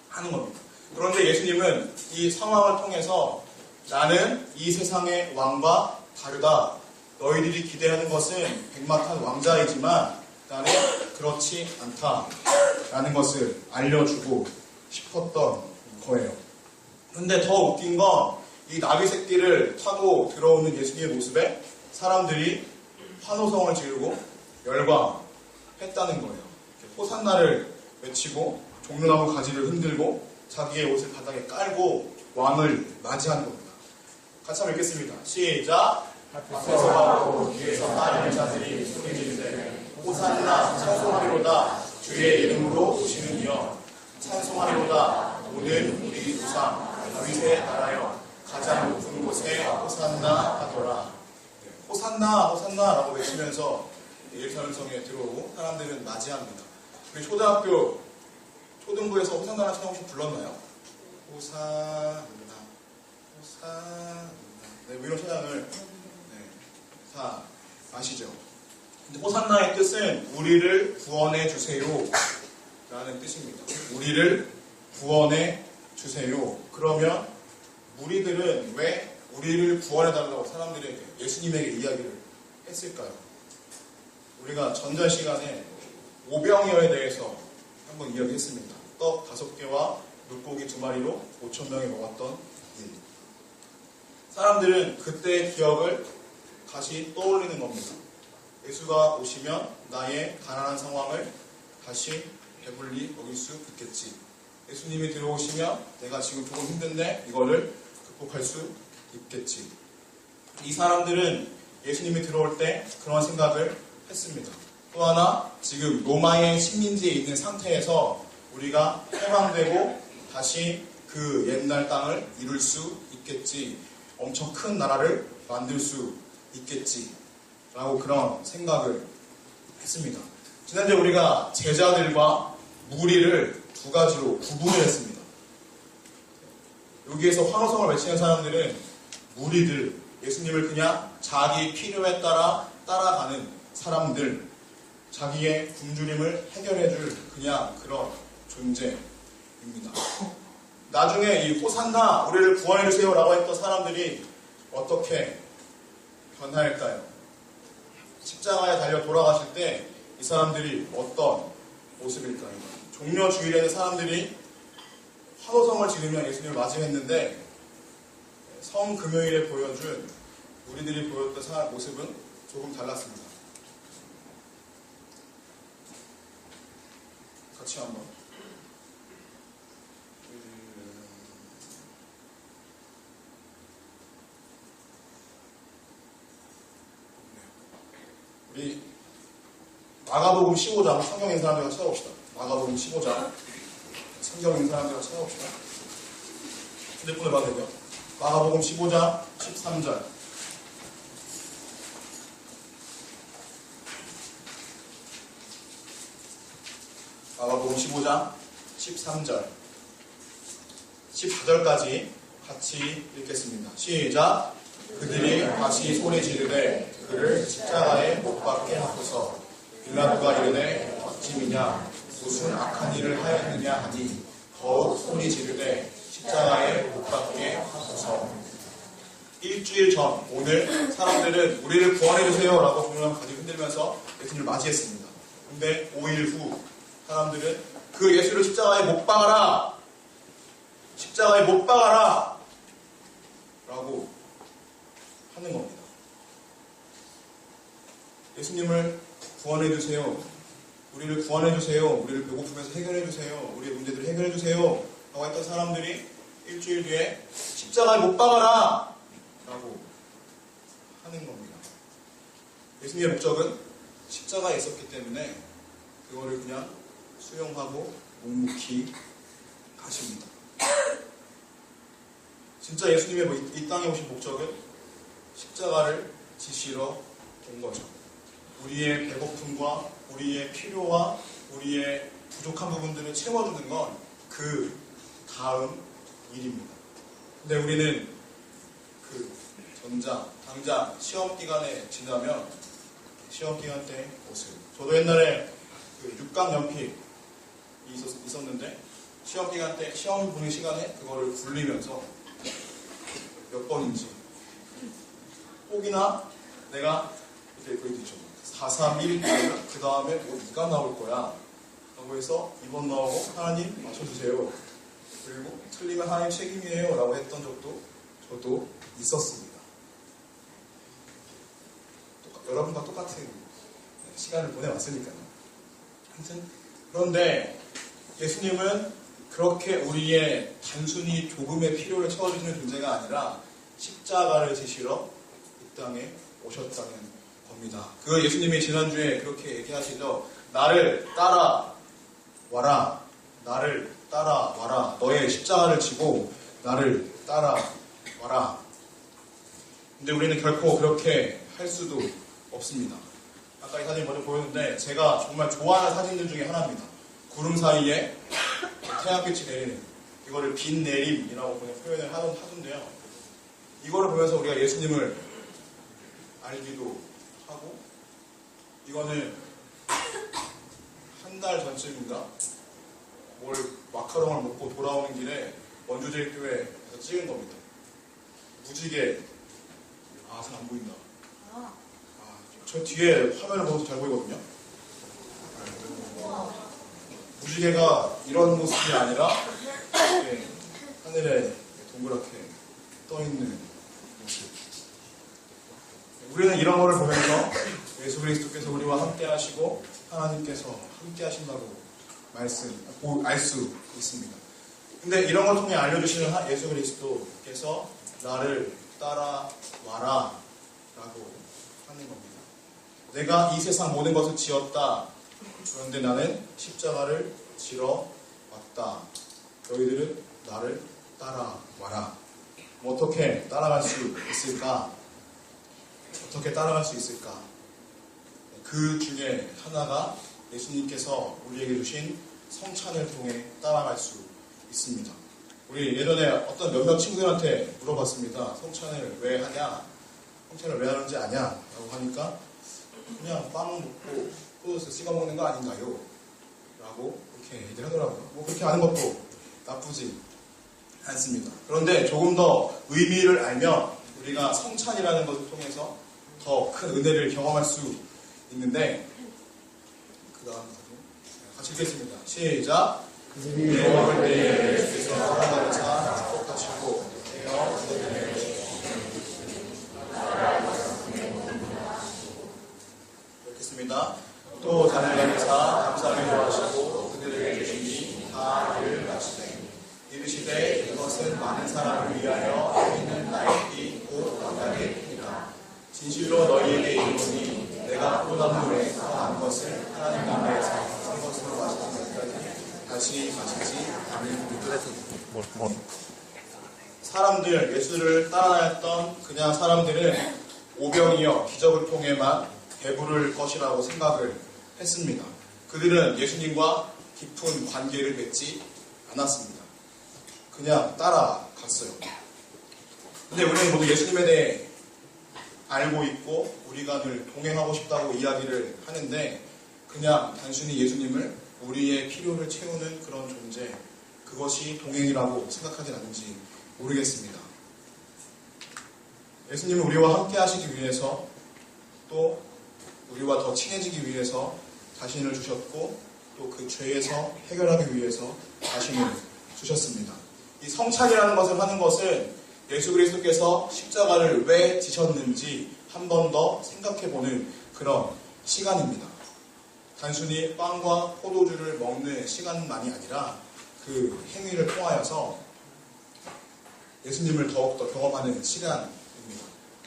Speaker 1: 하는 겁니다. 그런데 예수님은 이 상황을 통해서 나는 이 세상의 왕과 다르다. 너희들이 기대하는 것은 백마탄 왕자이지만 나는 그렇지 않다라는 것을 알려주고 싶었던 거예요. 그런데 더 웃긴 건 이 나귀 새끼를 타고 들어오는 예수님의 모습에 사람들이 환호성을 지르고 열광했다는 거예요. 호산나를 외치고 종려나무 가지를 흔들고 자기의 옷을 바닥에 깔고 왕을 맞이하는 겁니다. 같이 한번 읽겠습니다. 시작! 앞에서 가고 뒤에서 따르는 자들이 소리 지르되 호산나 찬송하리로다 주의 이름으로 오시는 이여 찬송하리로다 모든 우리 조상 다윗의 나라여 가장 높은 곳에 호산나 하더라. 호산나 호산나라고 외치면서 예루살렘 성에 들어오고 사람들은 맞이합니다. 우리 초등부에서 호산나라는 찬양 혹시 불렀나요? 호산나 호산나 네, 이런 찬양을 다 아시죠? 근데 호산나의 뜻은 우리를 구원해 주세요 라는 뜻입니다. 우리를 구원해 주세요. 그러면 무리들은 왜 우리를 구원해 달라고 사람들에게, 예수님에게 이야기를 했을까요? 우리가 전전 시간에 오병이어에 대해서 한번 이야기했습니다. 떡 5개와 물고기 2마리로 5,000명이 먹었던 일. 사람들은 그때의 기억을 다시 떠올리는 겁니다. 예수가 오시면 나의 가난한 상황을 다시 배불리 먹일 수 있겠지. 예수님이 들어오시면 내가 지금 조금 힘든데 이거를 극복할 수 있겠지. 이 사람들은 예수님이 들어올 때 그런 생각을 했습니다. 또 하나, 지금 로마의 식민지에 있는 상태에서 우리가 해방되고 다시 그 옛날 땅을 이룰 수 있겠지. 엄청 큰 나라를 만들 수 있겠지. 라고 그런 생각을 했습니다. 지난주에 우리가 제자들과 무리를 2가지로 구분을 했습니다. 여기에서 환호성을 외치는 사람들은 무리들, 예수님을 그냥 자기 필요에 따라 따라가는 사람들, 자기의 굶주림을 해결해줄 그냥 그런 존재입니다. 나중에 이 호산나 우리를 구원해주세요 라고 했던 사람들이 어떻게 변화할까요? 십자가에 달려 돌아가실 때 이 사람들이 어떤 모습일까요? 종려 주일에는 사람들이 환호성을 지르며 예수님을 맞이했는데 성금요일에 보여준 우리들이 보였던 모습은 조금 달랐습니다. 같이 한번. 우리 마가복음 15장 성경 있는 사람들과 찾아봅시다. 마가복음 15장 성경 있는 사람들과 찾아봅시다. 휴대폰을 봐도 되고요. 마가복음 15장 13절. 마가복음 15장 13절 14절까지 같이 읽겠습니다. 시작. 그들이 다시 소리 지르되 그를 십자가에 못 박게 하소서. 빌라도가 이르되 어찌미냐 무슨 악한 일을 하였느냐 하니 더욱 소리 지르되 십자가에 못 박게 하소서. 일주일 전 오늘 사람들은 우리를 구원해주세요 라고 종려를 가지고 흔들면서 예수님을 맞이했습니다. 근데 5일 후 사람들은 그 예수를 십자가에 못 박아라, 십자가에 못 박아라 라고 하는 겁니다. 예수님을 구원해주세요, 우리를 구원해주세요, 우리를 배고픔에서 해결해주세요, 우리의 문제들을 해결해주세요 라고 했던 사람들이 일주일 뒤에 십자가에 못 박아라 라고 하는 겁니다. 예수님의 목적은 십자가에 있었기 때문에 그거를 그냥 수용하고 묵묵히 가십니다. 진짜 예수님의 이 땅에 오신 목적은 십자가를 지시러 온 거죠. 우리의 배고픔과 우리의 필요와 우리의 부족한 부분들을 채워주는 건 그 다음 일입니다. 근데 우리는 그 당장 시험 기간에 지나면 시험 기간 때 모습. 저도 옛날에 그 6강 연필이 있었는데 시험 기간 때 시험 보는 시간에 그거를 굴리면서 몇 번인지 혹이나 내가 이렇게 보이죠. 4, 3, 1 그 다음에 뭐 2가 나올 거야 라고 해서 2번 나오고 하나님 맞춰주세요. 그리고 틀리면 하나님 책임이에요 라고 했던 적도 저도 있었습니다. 여러분과 똑같은 시간을 보내왔으니까요. 아무튼 그런데 예수님은 그렇게 우리의 단순히 조금의 필요를 채워주시는 존재가 아니라 십자가를 지시러 이 땅에 오셨다는 겁니다. 그 예수님이 지난주에 그렇게 얘기하시죠. 나를 따라와라. 나를 따라와라. 너의 십자가를 지고 나를 따라와라. 근데 우리는 결코 그렇게 할 수도 없습니다. 아까 이 사진 먼저 보였는데 제가 정말 좋아하는 사진들 중에 하나입니다. 구름 사이에 태양빛이 내리는 이거를 빛 내림이라고 그냥 표현을 하던데요. 이거를 보면서 우리가 예수님을 알기도 하고 이거는 한 달 전쯤인가 뭘 마카롱을 먹고 돌아오는 길에 원주제일교회에서 찍은 겁니다. 무지개. 아, 잘 안 보인다. 저 뒤에 화면을 보면서 잘 보이거든요. 무지개가 이런 모습이 아니라 이렇게 하늘에 동그랗게 떠있는 모습. 우리는 이런 거를 보면서 예수 그리스도께서 우리와 함께 하시고 하나님께서 함께 하신다고 알 수 있습니다. 근데 이런 걸 통해 알려주시는 예수 그리스도께서 나를 따라와라 라고 하는 겁니다. 내가 이 세상 모든 것을 지었다. 그런데 나는 십자가를 지러 왔다. 너희들은 나를 따라와라. 어떻게 따라갈 수 있을까? 어떻게 따라갈 수 있을까? 그 중에 하나가 예수님께서 우리에게 주신 성찬을 통해 따라갈 수 있습니다. 우리 예전에 어떤 몇몇 친구들한테 물어봤습니다. 성찬을 왜 하냐? 성찬을 왜 하는지 아냐? 라고 하니까 그냥 빵 먹고 소스 찍어 먹는 거 아닌가요? 라고 이렇게 얘기를 하더라고요. 뭐 그렇게 하는 것도 나쁘지 않습니다. 그런데 조금 더 의미를 알면 우리가 성찬이라는 것을 통해서 더 큰 은혜를 경험할 수 있는데 그 다음 같이 읽겠습니다. 시작. 내 먹을 때에 예수께서 사랑하는 자 축복하시고 읽겠습니다. 또 잔을 내미사 감사를 좋아하시고 그들에게 주시니 다 이를 마시되 이르시되 이것은 많은 사람을 위하여 있는 나의 피 곧 나의 피라. 진실로 너희에게 이르노니 내가 포도나무에 난 것을 하나님 나라에서 새 것으로 마시는 것까지 다시 마시지 않을 사람들, 예수를 따라다녔던 그냥 사람들은 오병이어 기적을 통해만 배부를 것이라고 생각을 했습니다. 그들은 예수님과 깊은 관계를 맺지 않았습니다. 그냥 따라갔어요. 근데 우리는 모두 예수님에 대해 알고 있고 우리가 늘 동행하고 싶다고 이야기를 하는데 그냥 단순히 예수님을 우리의 필요를 채우는 그런 존재, 그것이 동행이라고 생각하진 않는지 모르겠습니다. 예수님은 우리와 함께 하시기 위해서 또 우리와 더 친해지기 위해서 자신을 주셨고 또 그 죄에서 해결하기 위해서 자신을 주셨습니다. 이 성찬이라는 것을 하는 것은 예수 그리스도께서 십자가를 왜 지셨는지 한 번 더 생각해보는 그런 시간입니다. 단순히 빵과 포도주를 먹는 시간만이 아니라 그 행위를 통하여서 예수님을 더욱더 경험하는 시간입니다.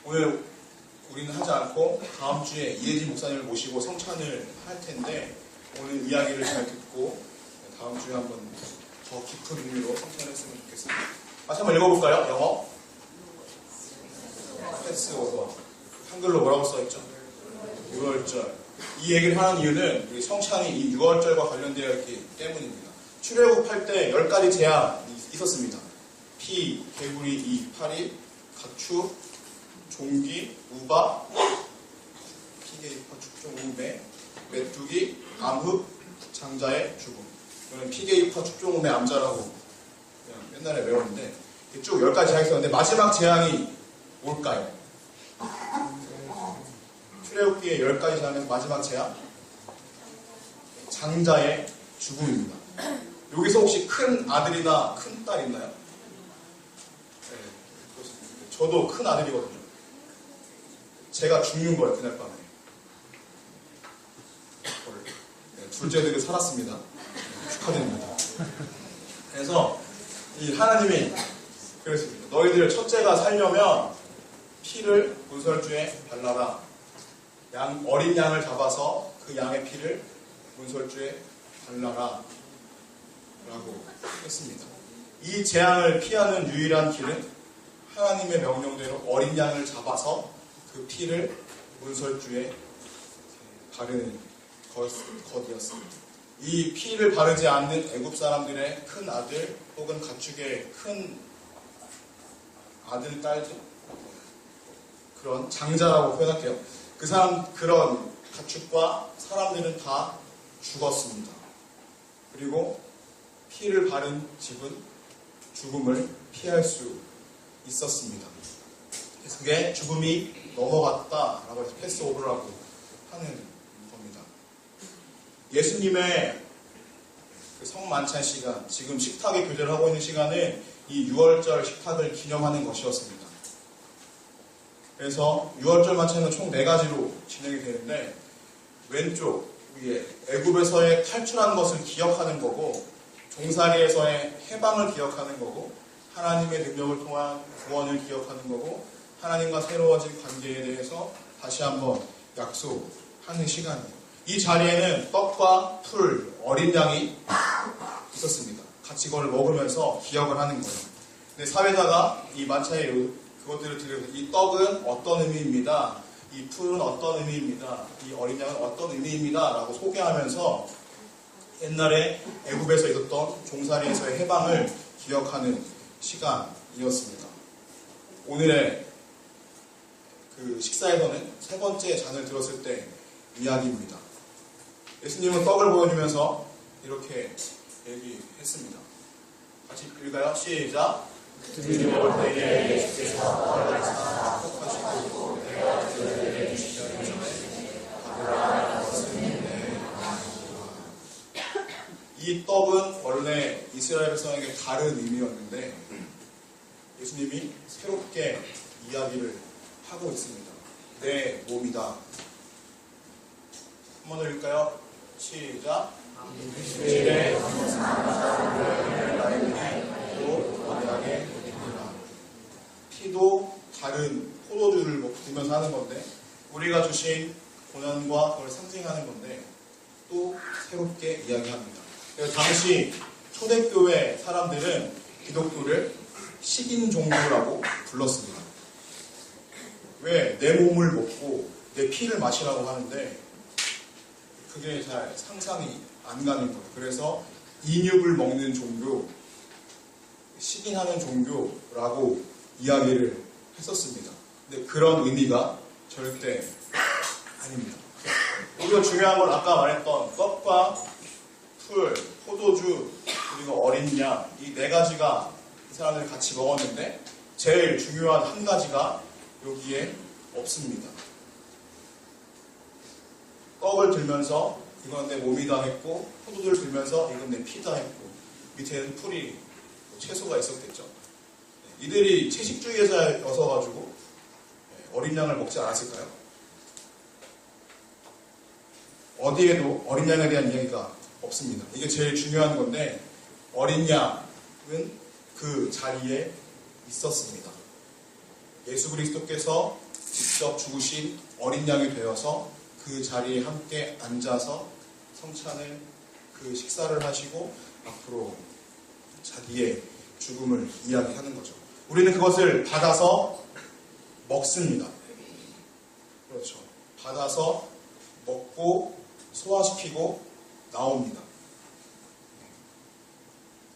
Speaker 1: 오늘 우리는 하지 않고 다음 주에 이혜진 목사님을 모시고 성찬을 할 텐데 오늘 이야기를 잘 듣고 다음 주에 한번 더 깊은 의미로 성찬을 했으면 좋겠습니다. 다시 한번 읽어볼까요? 영어? 패스오버. 한글로 뭐라고 써있죠? 6월절. 이 얘기를 하는 이유는 우리 성찬이 이 6월절과 관련되어 있기 때문입니다. 출애굽할 때 10가지 재앙이 있었습니다. 피, 개구리, 이, 파리, 가축, 종기, 우박, 피게이파, 축종, 우매, 메뚜기, 암흑, 장자의 죽음. 저는 피게이파, 축종, 우매, 암자라고 그냥 옛날에 외웠는데 쭉 10가지 재앙이 있었는데 마지막 재앙이 뭘까요? 출애굽기의 10가지 재앙에서 마지막 재앙? 장자의 죽음입니다. 여기서 혹시 큰 아들이나 큰 딸 있나요? 네, 그렇습니다. 저도 큰 아들이거든요. 제가 죽는 거예요, 그날 밤에. 네, 둘째들이 살았습니다. 축하드립니다. 그래서 이 하나님이 그랬습니다. 너희들 첫째가 살려면 피를 문설주에 발라라. 어린 양을 잡아서 그 양의 피를 문설주에 발라라. 라고 했습니다. 이 재앙을 피하는 유일한 길은 하나님의 명령대로 어린 양을 잡아서 그 피를 문설주에 바르는 것이었습니다. 이 피를 바르지 않는 애굽 사람들의 큰 아들 혹은 가축의 큰 아들, 딸들 그런 장자라고 표현할게요. 그런 가축과 사람들은 다 죽었습니다. 그리고 피를 바른 집은 죽음을 피할 수 있었습니다. 그래서 그게 죽음이 넘어갔다라고 해서 패스오버라고 하는 겁니다. 예수님의 그 성만찬 시간, 지금 식탁에 교제를 하고 있는 시간은 이 6월절 식탁을 기념하는 것이었습니다. 그래서 6월절 만찬은 총 4가지로 진행이 되는데, 왼쪽 위에 애굽에서의 탈출한 것을 기억하는 거고, 종살이에서의 해방을 기억하는 거고, 하나님의 능력을 통한 구원을 기억하는 거고, 하나님과 새로워진 관계에 대해서 다시 한번 약속하는 시간이에요. 이 자리에는 떡과 풀, 어린 양이 있었습니다. 같이 그걸 먹으면서 기억을 하는 거예요. 근데 사회자가 이 만찬에 그것들을 드리면서 이 떡은 어떤 의미입니다. 이 풀은 어떤 의미입니다. 이 어린 양은 어떤 의미입니다. 라고 소개하면서 옛날에 애굽에서 있었던 종살이에서의 해방을 기억하는 시간이었습니다. 오늘의 그 식사에서는 3번째 잔을 들었을 때 이야기입니다. 예수님은 떡을 보여주면서 이렇게 얘기했습니다. 같이 읽을까요? 시작!
Speaker 3: 드디어 올 때에 예수께서 떡을
Speaker 1: 하시고 내가 그들에게 주시려는 받으라 것은 이 떡은 원래 이스라엘 백성에게 다른 의미였는데 예수님이 새롭게 이야기를 하고 있습니다. 내 몸이다. 한번 더 읽을까요? 시작! 주일에 피도 다른 포도주를 부으면서 하는 건데, 우리가 주신 고난과 그걸 상징하는 건데 또 새롭게 이야기합니다. 그래서 당시 초대교회 사람들은 기독교를 식인 종교라고 불렀습니다. 왜? 내 몸을 먹고 내 피를 마시라고 하는데 그게 잘 상상이 안 가는 거예요. 그래서 인육을 먹는 종교, 식인하는 종교라고 이야기를 했었습니다. 근데 그런 의미가 절대 아닙니다. 우리가 중요한 건 아까 말했던 떡과 풀, 포도주, 그리고 어린 양, 이 4가지가 이 사람들이 같이 먹었는데 제일 중요한 한 가지가 여기에 없습니다. 떡을 들면서 이건 내 몸이다 했고, 포도주를 들면서 이건 내 피다 했고, 밑에는 풀이, 채소가 있었겠죠. 이들이 채식주의자여서 가지고 어린 양을 먹지 않았을까요? 어디에도 어린 양에 대한 이야기가 없습니다. 이게 제일 중요한 건데 어린 양은 그 자리에 있었습니다. 예수 그리스도께서 직접 죽으신 어린 양이 되어서 그 자리에 함께 앉아서 성찬을 그 식사를 하시고 앞으로 자기의 죽음을 이야기하는 거죠. 우리는 그것을 받아서 먹습니다. 그렇죠. 받아서 먹고 소화시키고 나옵니다.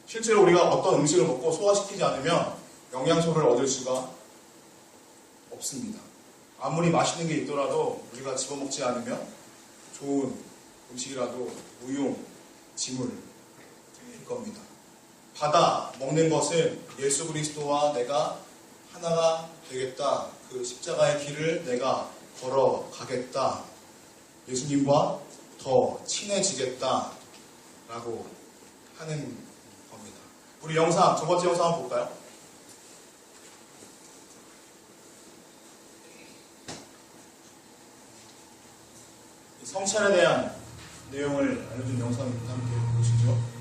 Speaker 1: 실제로 우리가 어떤 음식을 먹고 소화시키지 않으면 영양소를 얻을 수가 없습니다. 아무리 맛있는 게 있더라도 우리가 집어먹지 않으면 좋은 음식이라도 무용지물일 겁니다. 받아 먹는 것은 예수 그리스도와 내가 하나가 되겠다. 그 십자가의 길을 내가 걸어가겠다. 예수님과 더 친해지겠다. 라고 하는 겁니다. 우리 영상, 2번째 영상 한번 볼까요? 성찬에 대한 내용을 알려준 영상입니다. 함께 보시죠.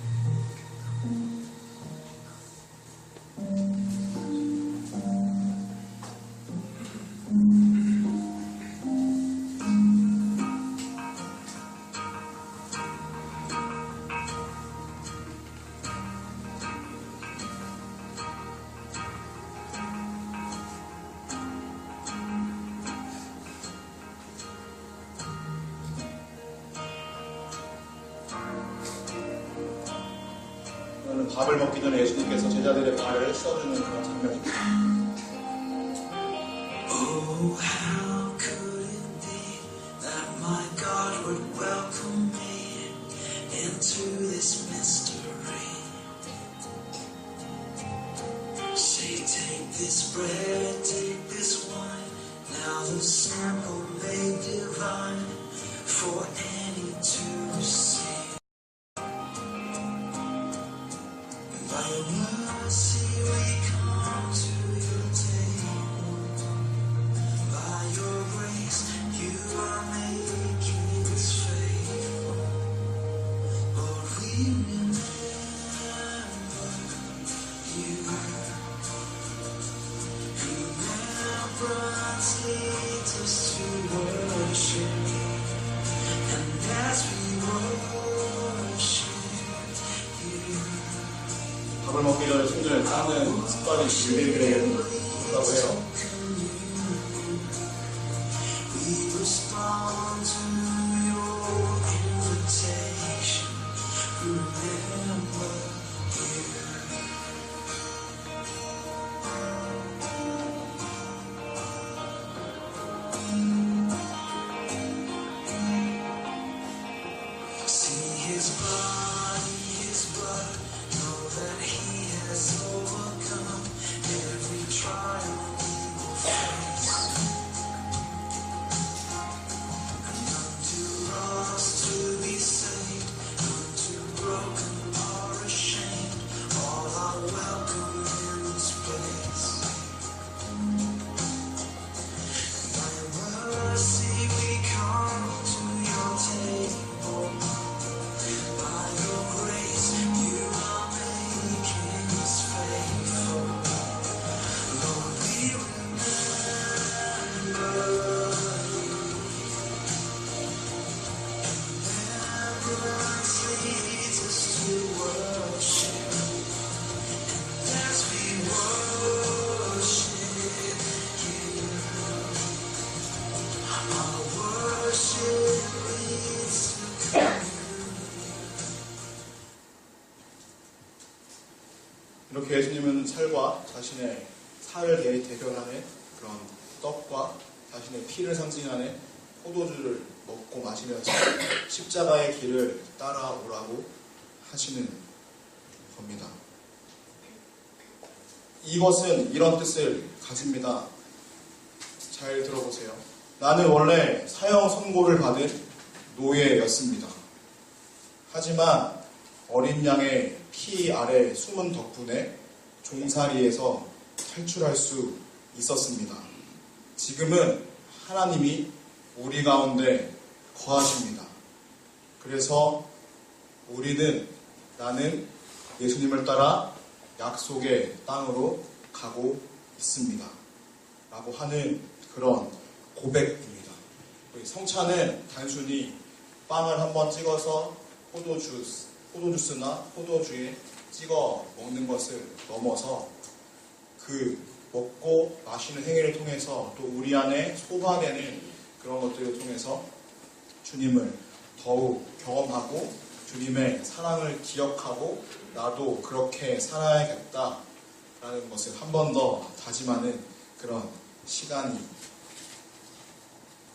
Speaker 1: 밥을 먹기 전에 예수님께서 제자들의 발을 씻어주는 그런 장면입니다.
Speaker 3: Oh, how could it be that my God would welcome me into this mystery? this bread, take this wine. Now the sample made divine for any to see. By your mercy we come to your table. By your grace you are making us faithful. Lord, we remember you. Remembrance leads us to worship. And as we worship you,
Speaker 1: 밥을 먹기 전에 손을 닦는 습관이 유대인들에게 있다고 해요.
Speaker 3: we respond to your invitation. Remember you. See his body, his blood, know that he has overcome every trial we will face. And unto us to be saved, unto broken or ashamed, all are welcome in this place. By mercy we come to your table. By your grace you are making us faithful. Lord, we remember you. Remembrance leads us to worship. And as we worship you, our worship leads to
Speaker 1: 이렇게 예수님은 살과 자신의 살을 대표하는 그런 떡과 자신의 피를 상징하는 포도주를 먹고 마시면서 십자가의 길을 따라오라고 하시는 겁니다. 이것은 이런 뜻을 가집니다. 잘 들어보세요. 나는 원래 사형 선고를 받은 노예였습니다. 하지만 어린 양의 피 아래 숨은 덕분에 종살이에서 탈출할 수 있었습니다. 지금은 하나님이 우리 가운데 거하십니다. 그래서 나는 예수님을 따라 약속의 땅으로 가고 있습니다. 라고 하는 그런 고백입니다. 성찬은 단순히 빵을 한번 찍어서 포도주스나 포도주에 찍어 먹는 것을 넘어서 그 먹고 마시는 행위를 통해서 또 우리 안에 소화되는 그런 것들을 통해서 주님을 더욱 경험하고 주님의 사랑을 기억하고 나도 그렇게 살아야겠다라는 것을 한 번 더 다짐하는 그런 시간이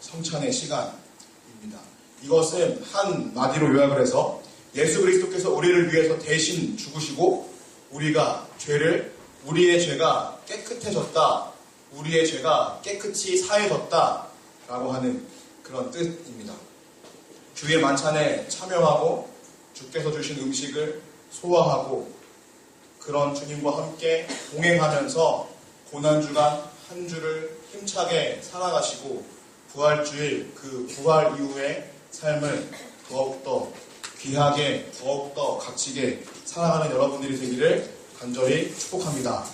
Speaker 1: 성찬의 시간입니다. 이것은 한 마디로 요약을 해서 예수 그리스도께서 우리를 위해서 대신 죽으시고 우리의 죄가 깨끗해졌다, 우리의 죄가 깨끗이 사해졌다 라고 하는 그런 뜻입니다. 주의 만찬에 참여하고 주께서 주신 음식을 소화하고 그런 주님과 함께 동행하면서 고난주간 한 주를 힘차게 살아가시고 부활주일 그 부활 이후의 삶을 더욱더 귀하게 더욱더 값지게 살아가는 여러분들이 되기를 간절히 축복합니다.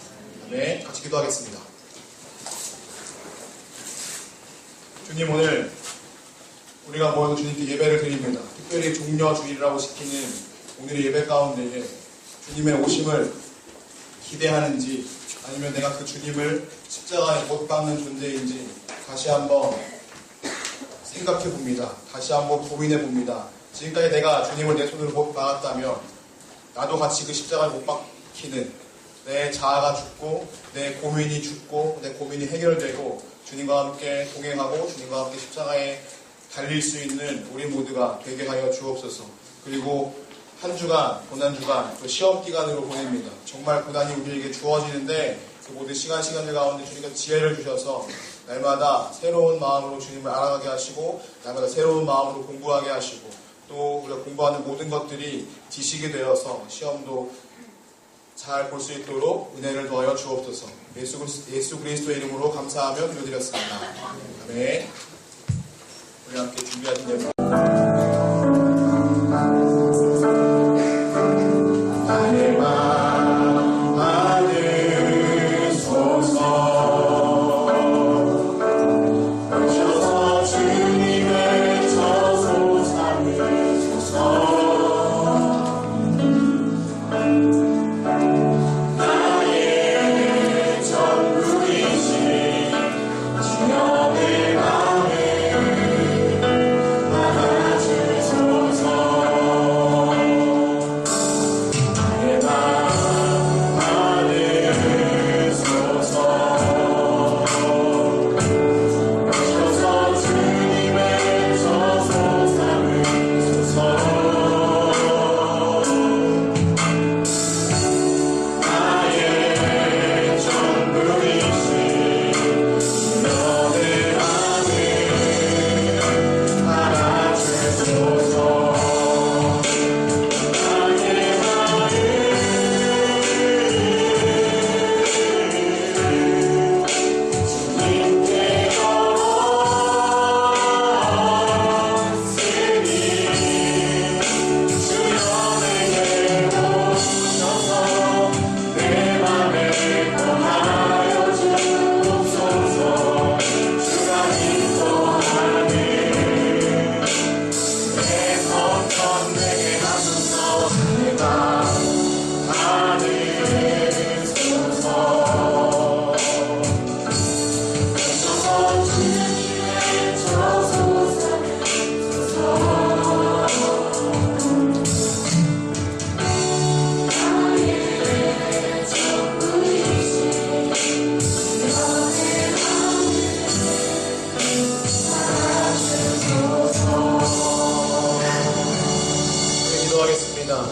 Speaker 1: 네, 같이 기도하겠습니다. 주님, 오늘 우리가 모여서 주님께 예배를 드립니다. 특별히 종려주일이라고 시키는 오늘의 예배 가운데에 주님의 오심을 기대하는지 아니면 내가 그 주님을 십자가에 못 박는 존재인지 다시 한번 생각해 봅니다. 다시 한번 고민해 봅니다. 지금까지 내가 주님을 내 손으로 못 박았다면 나도 같이 그 십자가에 못 박히는 내 자아가 죽고 내 고민이 죽고 내 고민이 해결되고 주님과 함께 동행하고 주님과 함께 십자가에 달릴 수 있는 우리 모두가 되게 하여 주옵소서. 그리고 한 주간, 고난주간, 또 시험기간으로 보냅니다. 정말 고난이 우리에게 주어지는데 그 모든 시간들 가운데 주님께서 지혜를 주셔서 날마다 새로운 마음으로 주님을 알아가게 하시고 날마다 새로운 마음으로 공부하게 하시고 또 우리가 공부하는 모든 것들이 지식이 되어서 시험도 잘 볼 수 있도록 은혜를 더하여 주옵소서. 예수 그리스도의 이름으로 감사하며 기도드렸습니다. 아멘. 우리 함께 준비하신 예물. 나의 맘 받으소서. 오셔서 주님의 저소 삼으소서.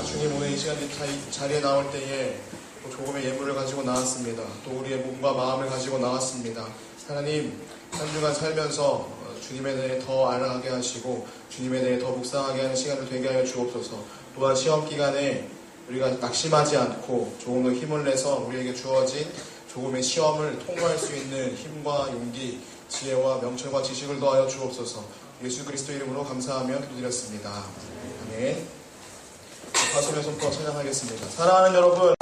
Speaker 1: 주님 오늘 이 시간 자리에 나올 때에 또 조금의 예물을 가지고 나왔습니다. 또 우리의 몸과 마음을 가지고 나왔습니다. 하나님, 한 주간 살면서 주님에 대해 더 알아가게 하시고 주님에 대해 더 묵상하게 하는 시간을 되게 하여 주옵소서. 또한 시험 기간에 우리가 낙심하지 않고 조금 더 힘을 내서 우리에게 주어진 조금의 시험을 통과할 수 있는 힘과 용기, 지혜와 명철과 지식을 더하여 주옵소서. 예수 그리스도 이름으로 감사하며 기도드렸습니다. 아멘. 가슴에 손퍼 찬양하겠습니다. 사랑하는 여러분,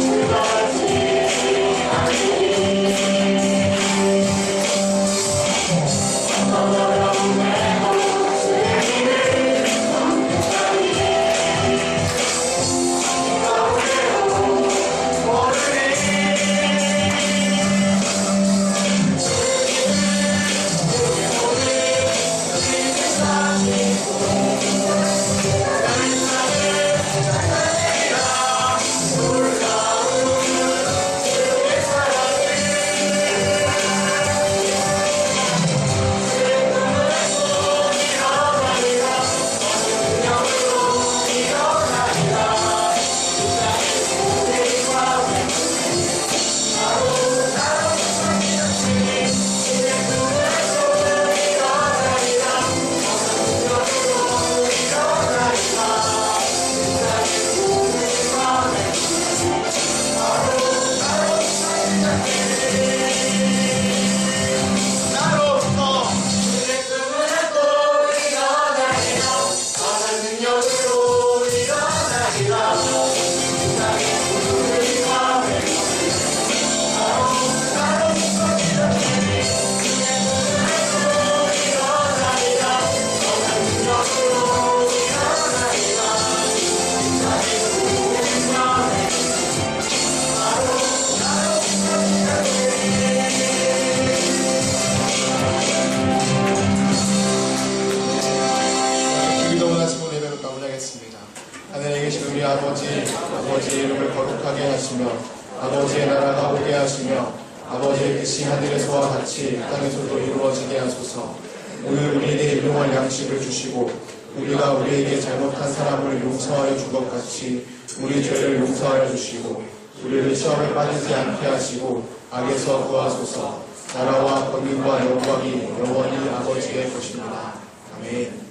Speaker 3: 주가
Speaker 1: 하시며 아버지의 뜻이 하늘에서와 같이 땅에서도 이루어지게 하소서. 오늘 우리에게 일용할 양식을 주시고 우리가 우리에게 잘못한 사람을 용서하여 준 것 같이 우리 죄를 용서하여 주시고 우리를 시험에 빠지지 않게 하시고 악에서 구하소서. 나라와 권능과 영광이 영원히 아버지의 것입니다. 아멘.